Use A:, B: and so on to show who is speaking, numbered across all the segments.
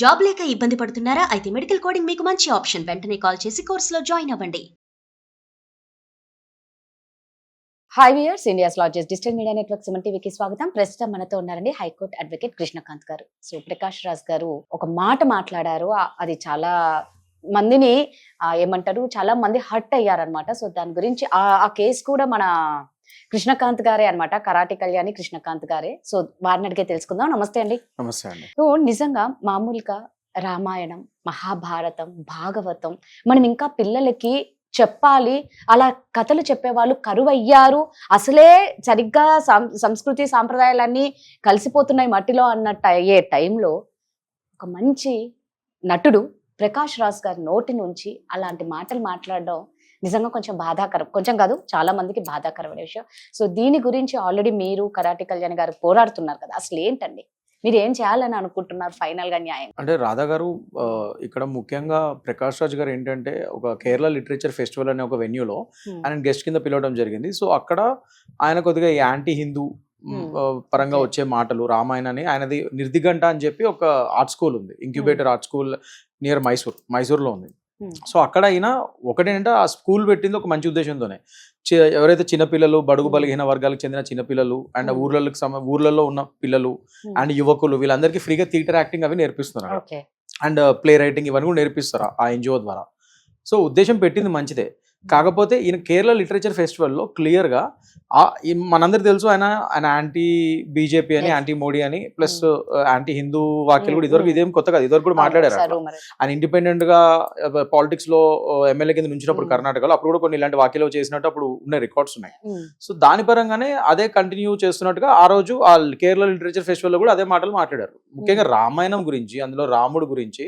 A: Job లేక ఇబ్బంది పడుతున్నారా? అయితే మెడికల్ కోడింగ్ మీకు మంచి ఆప్షన్. వెంటనే కాల్ చేసి కోర్సులో జాయిన్ అవ్వండి.
B: Hi viewers, India's largest digital media network Suman టీవీకి స్వాగతం. ప్రస్తుతం మనతో ఉన్నారండి హైకోర్టు అడ్వకేట్ కృష్ణకాంత్ గారు. సో ప్రకాష్ రాజ్ గారు ఒక మాట మాట్లాడారు, అది చాలా మందిని ఏమంటారు, చాలా మంది హర్ట్ అయ్యారనమాట. సో దాని గురించి ఆ కేసు కూడా మన కృష్ణకాంత్ గారే అనమాట, కరాటి కళ్యాణి కృష్ణకాంత్ గారే. సో వారిని అడిగే తెలుసుకుందాం. నమస్తే అండి.
C: నమస్తే అండి.
B: సో నిజంగా మామూలుగా రామాయణం, మహాభారతం, భాగవతం మనం ఇంకా పిల్లలకి చెప్పాలి, అలా కథలు చెప్పేవాళ్ళు కరువయ్యారు, అసలే సరిగ్గా సంస్కృతి సాంప్రదాయాలన్నీ కలిసిపోతున్నాయి మట్టిలో అన్నట్టు అయ్యే టైంలో ఒక మంచి నటుడు ప్రకాష్ రాజ్ గారి నోటి నుంచి అలాంటి మాటలు మాట్లాడడం నిజంగా కొంచెం బాధాకరం, కొంచెం కాదు చాలా మందికి బాధాకరమైన విషయం. సో దీని గురించి ఆల్రెడీ మీరు కరాటి కళ్యాణ్ గారు పోరాడుతున్నారు కదా, అసలు ఏంటండి, మీరు ఏం చేయాలని అనుకుంటున్నారు ఫైనల్ గా న్యాయం?
C: అంటే రాధా గారు, ఇక్కడ ముఖ్యంగా ప్రకాష్ రాజ్ గారు ఏంటంటే ఒక కేరళ లిటరేచర్ ఫెస్టివల్ అనే ఒక వెన్యూలో ఆయన గెస్ట్ కింద పిలవడం జరిగింది. సో అక్కడ ఆయన కొద్దిగా యాంటీ హిందూ పరంగా వచ్చే మాటలు, రామాయణాన్ని, ఆయనది నిర్దిగంట అని చెప్పి ఒక ఆర్ట్ స్కూల్ ఉంది, ఇంక్యుబేటర్ ఆర్ట్ స్కూల్ నియర్ మైసూర్లో ఉంది. సో అక్కడ అయినా ఒకటేంటే ఆ స్కూల్ పెట్టింది ఒక మంచి ఉద్దేశంతోనే. ఎవరైతే చిన్నపిల్లలు, బడుగు బలహీన వర్గాలకు చెందిన చిన్నపిల్లలు అండ్ ఊర్లలో ఉన్న పిల్లలు అండ్ యువకులు, వీళ్ళందరికీ ఫ్రీగా థియేటర్ యాక్టింగ్ అవి నేర్పిస్తున్నారు అండ్ ప్లే రైటింగ్ ఇవన్నీ కూడా నేర్పిస్తారు ఆ ఎన్జిఓ ద్వారా. సో ఉద్దేశం పెట్టింది మంచిదే. కాకపోతే ఈయన కేరళ లిటరేచర్ ఫెస్టివల్లో క్లియర్గా మనందరికి తెలుసు ఆయన యాంటీ బీజేపీ అని, యాంటీ మోడీ అని, ప్లస్ యాంటీ హిందూ వాక్యాలు కూడా ఇదివరకు, ఇదేం కొత్త కాదు, ఇదివరకు కూడా మాట్లాడారు. ఆయన ఇండిపెండెంట్ గా పాలిటిక్స్ లో ఎమ్మెల్యే కింద నుంచినప్పుడు కర్ణాటకలో, అప్పుడు కూడా కొన్ని ఇలాంటి వాక్యాలు చేసినట్టు అప్పుడు ఉన్న రికార్డ్స్ ఉన్నాయి. సో దాని పరంగానే అదే కంటిన్యూ చేస్తున్నట్టుగా ఆ రోజు ఆ కేరళ లిటరేచర్ ఫెస్టివల్ లో కూడా అదే మాటలు మాట్లాడారు. ముఖ్యంగా రామాయణం గురించి, అందులో రాముడు గురించి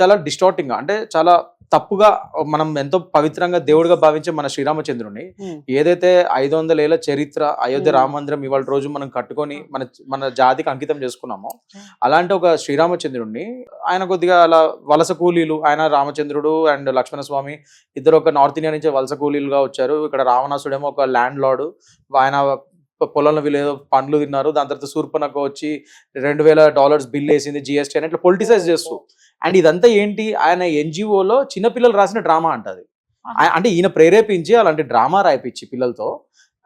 C: చాలా డిస్టార్టింగ్ గా, అంటే చాలా తప్పుగా, మనం ఎంతో పవిత్రంగా దేవుడిగా భావించే మన శ్రీరామచంద్రుని ఏదైతే 500 ఏళ్ల చరిత్ర అయోధ్య రామ మందిరం ఇవాళ రోజు మనం కట్టుకొని మన జాతికి అంకితం చేసుకున్నామో, అలాంటి ఒక శ్రీరామచంద్రుడిని ఆయన కొద్దిగా అలా వలస కూలీలు, ఆయన రామచంద్రుడు అండ్ లక్ష్మణ స్వామి ఇద్దరు ఒక నార్త్ ఇండియా నుంచి వలస కూలీలుగా వచ్చారు. ఇక్కడ రావణాసుడేమో ఒక ల్యాండ్ లార్డ్, ఆయన పొలంలో వీళ్ళు ఏదో పండ్లు తిన్నారు, దాని తర్వాత శూర్పణఖ వచ్చి $2000 బిల్ వేసింది జిఎస్టీ అని ఇట్లా పొలిటిసైజ్ చేస్తూ. అండ్ ఇదంతా ఏంటి, ఆయన ఎన్జిఓలో చిన్నపిల్లలు రాసిన డ్రామా అంటది. అంటే ఈయన ప్రేరేపించి అలాంటి డ్రామా రాయిపించి పిల్లలతో,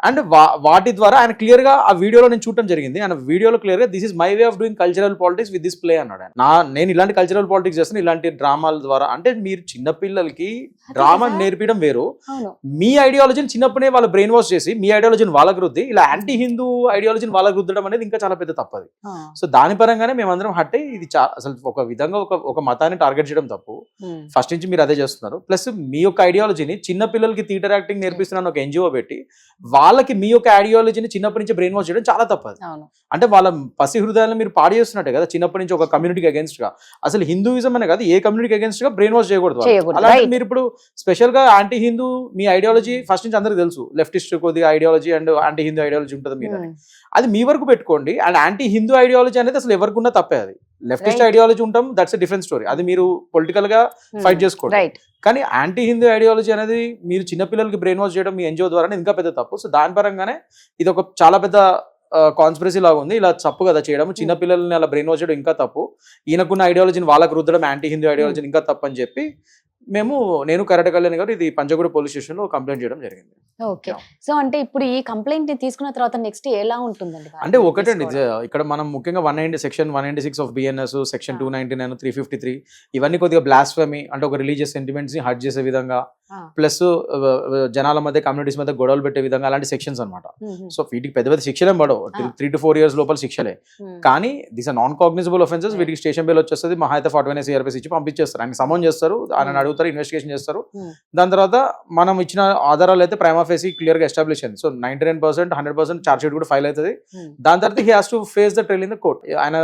C: అండ్ వాటి ద్వారా ఆయన క్లియర్ గా ఆ వీడియోలో నేను చూడటం జరిగింది. ఆయన వీడియోలో క్లియర్ గా this is my way of doing cultural politics with this play అన్నాడు. నేను ఇలాంటి కల్చరల్ పాలిటిక్స్ చేస్తాను ఇలాంటి డ్రామాల ద్వారా. అంటే మీరు చిన్నపిల్లలకి డ్రామా నేర్పించడం వేరు, మీ ఐడియాలజీని చిన్నప్పుడే వాళ్ళ బ్రెయిన్ వాష్ చేసి మీ ఐడియాలజీని వాళ్ళకి రుద్ది ఇలా యాంటీ హిందూ ఐడియాలజీని వాళ్ళకి రుద్దడం అనేది ఇంకా చాలా పెద్ద తప్పది. సో దాని పరంగానే మేమందరం హట్టే, ఇది అసలు ఒక విధంగా ఒక మతాన్ని టార్గెట్ చేయడం తప్పు. ఫస్ట్ నుంచి మీరు అదే చేస్తున్నారు. ప్లస్ మీ యొక్క ఐడియాలజీని చిన్నపిల్లలకి థియేటర్ యాక్టింగ్ నేర్పిస్తున్నాను ఒక ఎన్జిఓ పెట్టి, వాళ్ళకి మీ యొక్క ఐడియాలజీని చిన్నప్పటి నుంచి బ్రెయిన్ వాష్ చేయడం చాలా తప్పదు. అంటే వాళ్ళ పసి హృదయాలను మీరు పాడు చేస్తున్నట్టే కదా, చిన్నప్పటి నుంచి ఒక కమ్యూనిటీకి అగేన్స్ట్ గా. అసలు హిందూయిజం అనే కాదు, ఏ కమ్యూనిటీకి అగేన్స్ట్ గా బ్రెయిన్ వాష్ చేయకూడదు. అలాంటి మీరు ఇప్పుడు స్పెషల్ గా యాంటీ హిందూ మీ ఐడియాలజీ ఫస్ట్ నుంచి అందరికి తెలుసు, లెఫ్టిస్ట్ కొద్దిగా ideology and anti Hindu ideology ఉంటుంది మీద, అది మీ వరకు పెట్టుకోండి. అండ్ యాంటీ హిందూ ఐడియాలజీ అనేది అసలు ఎవరికి ఉన్నా తప్పే. అది లెఫ్టిస్ట్ ఐడియాలజీ ఉంటాం, దట్స్ ఎ డిఫరెంట్ స్టోరీ, అది మీరు పొలిటికల్ గా ఫైట్ చేసుకోండి. కానీ యాంటీ హిందూ ఐడియాలజీ అనేది మీరు చిన్నపిల్లలకి బ్రెయిన్ వాష్ చేయడం మీ ఎన్జిఓ ద్వారా ఇంకా పెద్ద తప్పు. సో దాని పరంగానే ఇది ఒక చాలా పెద్ద కాన్స్పిరసీ లాగా ఉంది. ఇలా తప్పు కదా చేయడం, చిన్నపిల్లల్ని అలా బ్రెయిన్ వాష్ చేయడం ఇంకా తప్పు. ఈయనకున్న ఐడియాలజీని వాళ్ళకు రుద్దడం, యాంటీ హిందూ ఐడియాలజీని ఇంకా తప్పు అని చెప్పి నేను కరాటి కళ్యాణ్ గారు ఇది పంచగూడ పోలీస్ స్టేషన్ లో కంప్లైంట్ చేయడం జరిగింది.
B: ఓకే. సో అంటే ఇప్పుడు ఈ కంప్లైంట్ ని తీసుకున్న తర్వాత నెక్స్ట్ ఎలా ఉంటుందండి?
C: అంటే ఒకటండి, ఇక్కడ మనం ముఖ్యంగా 190 సెక్షన్ 196 ఆఫ్ బిఎన్ఎస్, సెక్షన్ 299, 353 ఇవన్నీ కొద్దిగా బ్లాస్ఫెమీ, అంటే ఒక రిలీజియస్ సెంటిమెంట్స్ ని హర్ట్ చేసే విధంగా, ప్లస్ జనాల మధ్య, కమ్యూనిటీస్ మధ్య గొడవలు పెట్టే విధంగా అలాంటి సెక్షన్స్ అనమాట. సో వీటికి పెద్ద పెద్ద శిక్షలే పడవు, 3 to 4 years లోపల శిక్షలే. కానీ this are non cognizable offences. వీటికి స్టేషన్ బెయిల్ వచ్చేస్తుంది, మహా అయితే 41 CRPC ఇచ్చి పంపించేస్తారు, ఆయన సమన్ చేస్తారు, ఆయన అడుగుతారు, ఇన్వెస్టిగేషన్ చేస్తారు. దాని తర్వాత మనం ఇచ్చిన ఆధారాలు అయితే ప్రైమా ఫేసి క్లియర్ గా ఎస్టాబ్లిష్ అయింది. సో 99%, 100% చార్జ్ షీట్ కూడా ఫైల్ అవుతుంది. దాని తర్వాత he has to face the trial in the court. ఆయన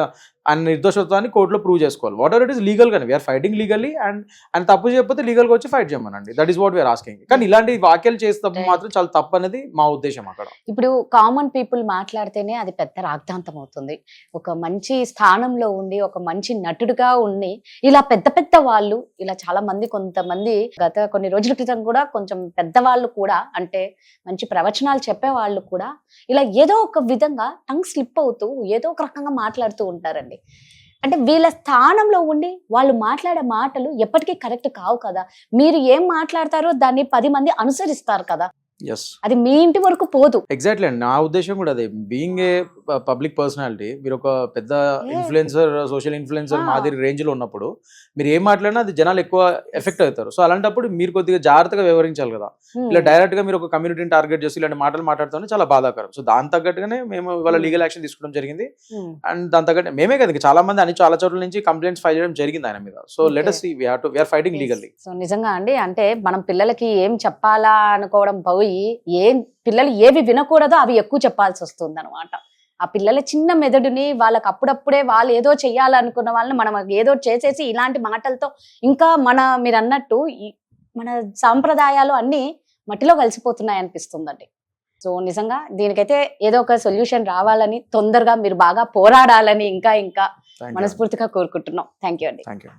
C: నిర్దోషత్వాన్ని కోర్టులో ప్రూవ్ చేసుకోవాలి. Whatever it is legal గానే, వీఆర్ ఫైటింగ్ లీగల్లీ, అండ్ తప్పు చేయకపోతే లీగల్ గా వచ్చి ఫైట్ చేయమనండి. That is what we are asking. కానీ ఇలాంటి వాక్యాలు చేస్తే మాత్రం చాలా తప్పు అనేది మా ఉద్దేశం. అక్కడ
B: ఇప్పుడు కామన్ పీపుల్ మాట్లాడితేనే అది పెద్ద రాగ్దాంతం అవుతుంది. ఒక మంచి స్థానంలో ఉండి, ఒక మంచి నటుడుగా ఉండి, ఇలా పెద్ద పెద్ద వాళ్ళు, ఇలా చాలా మంది, కొంతమంది గత కొన్ని రోజుల క్రితం కూడా కొంచెం పెద్దవాళ్ళు కూడా, అంటే మంచి ప్రవచనాలు చెప్పే వాళ్ళు కూడా ఇలా ఏదో ఒక విధంగా టంగ్ స్లిప్ అవుతూ ఏదో ఒక రకంగా మాట్లాడుతూ ఉంటారండి. అంటే వీళ్ళ స్థానంలో ఉండి వాళ్ళు మాట్లాడే మాటలు ఎప్పటికీ కరెక్ట్ కావు కదా. మీరు ఏం మాట్లాడతారో దాన్ని 10 మంది అనుసరిస్తారు కదా,
C: ఎస్,
B: అది మీ ఇంటి వరకు పోదు.
C: ఎగ్జాక్ట్లీ అండి. నా ఉద్దేశం కూడా అదే. బీయింగ్ ఏ పబ్లిక్ పర్సనాలిటీ, మీరు ఒక పెద్ద
B: Yeah.
C: ఇన్ఫ్లుయెన్సర్, సోషల్ ఇన్ఫ్లుయెన్సర్ మాదిరి రేంజ్ లో ఉన్నప్పుడు మీరు ఏం మాట్లాడినా అది జనాలు ఎక్కువ ఎఫెక్ట్ అవుతారు. సో అలాంటప్పుడు మీరు కొద్దిగా జాగ్రత్తగా వ్యవహరించాలి కదా. ఇలా డైరెక్ట్ గా మీరు ఒక కమ్యూనిటీని టార్గెట్ చేసి ఇలాంటి మాటలు మాట్లాడుతూ చాలా బాధాకరం. సో దాని తగ్గట్టుగానే మేము ఇవాళ లీగల్ యాక్షన్ తీసుకోవడం జరిగింది. అండ్ దాని తగ్గట్టు మేమే కదా, ఇంకా చాలా మంది చాలా చోట్ల నుంచి కంప్లైంట్స్ ఫైల్ చేయడం జరిగింది ఆయన మీద. So let us see, we are fighting legally.
B: So నిజంగా అండి, అంటే మనం పిల్లలకి ఏం చెప్పాలా అనుకోవడం పోయి ఏం పిల్లలు ఏవి వినకూడదో అవి ఎక్కువ చెప్పాల్సి వస్తుంది అనమాట. ఆ పిల్లల చిన్న మెదడుని వాళ్ళకి అప్పుడప్పుడే వాళ్ళు ఏదో చెయ్యాలనుకున్న వాళ్ళని మనం ఏదో చేసేసి ఇలాంటి మాటలతో ఇంకా మీరు అన్నట్టు మన సాంప్రదాయాలు అన్ని మట్టిలో కలిసిపోతున్నాయి అనిపిస్తుందండి. సో నిజంగా దీనికైతే ఏదో ఒక సొల్యూషన్ రావాలని, తొందరగా మీరు బాగా పోరాడాలని ఇంకా
C: Thank you.
B: మనస్ఫూర్తిగా కోరుకుంటున్నాం. థ్యాంక్ యూ అండి.
C: Thank you.